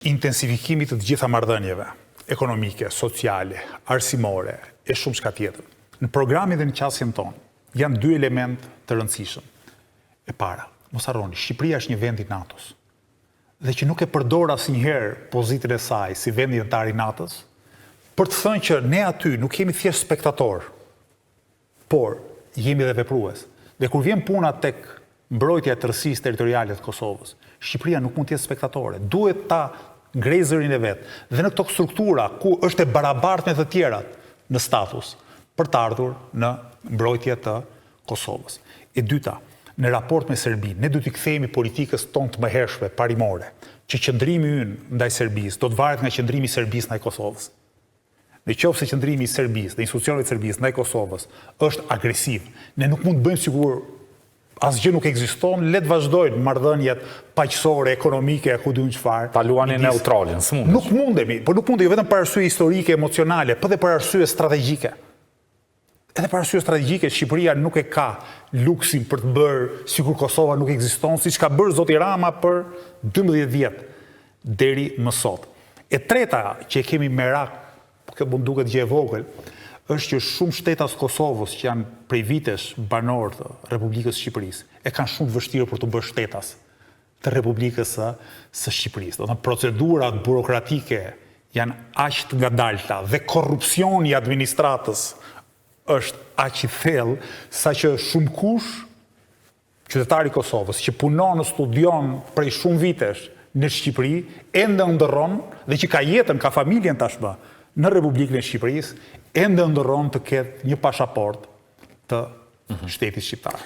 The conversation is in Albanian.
intensifikimit të gjitha marrëdhënieve ekonomike, sociale, arsimore e shumë shka tjetër. Në programin dhe në qasjen tonë janë dy element të rëndësishëm. E para, mos harroni, Shqipëria është një vend i NATO-s dhe që nuk e përdor asnjëherë pozitën e saj si vendi antar i NATO-s për të thënë që ne aty nuk jemi thjesht spektator, por jemi dhe veprues. Dhe kur vjen puna tek mbrojtja e tërësisë territoriale të Kosovës, Shqipëria nuk mund të jetë spektatore. Duhet ta ngrej zërin e vet. Dhe në këto struktura ku është e barabartë me të tjerat në status për të ardhur në mbrojtje të Kosovës. E dyta, në raport me Serbinë, ne duhet të kthehemi politikës tonë të mëhershme, parimore, që qëndrimi ynë ndaj Serbisë do të varet nga qëndrimi i Serbisë ndaj Kosovës. Në qoftë se qëndrimi i Serbisë dhe institucioneve të Serbisë ndaj Kosovës është agresiv, ne nuk mund të bëjmë sigur asgjë nuk ekziston, le të vazhdojnë marrëdhëniet paqësore, ekonomike, ku diun çfarë. Ta luani neutralin, s'mund. Nuk mundemi, por nuk mundemi vetëm për arsye historike, emocionale, por edhe për arsye strategjike. Edhe për arsye strategjike, Shqipëria nuk e ka luksin për të bërë sikur Kosova nuk ekziston, siç ka bërë zoti Rama për 12 vjet deri më sot. E treta që e kemi merak, kjo mund duket gjë e vogël, është që shumë shtetas Kosovës që janë prej vitesh banor të Republikës së Shqipërisë e kanë shumë të vështirë për të bërë shtetas të Republikës së Shqipërisë. Do të thënë procedurat burokratike janë aq të ngadalta dhe korrupsioni i administratës është aq i thellë saqë shumë kush qytetari i Kosovës që punon, studion prej shumë vitesh në Shqipëri ende ndërron dhe që ka jetën, ka familjen tashmë në Republikën e Shqipërisë, ende ndërron të ketë një pasaportë të shtetit shqiptar.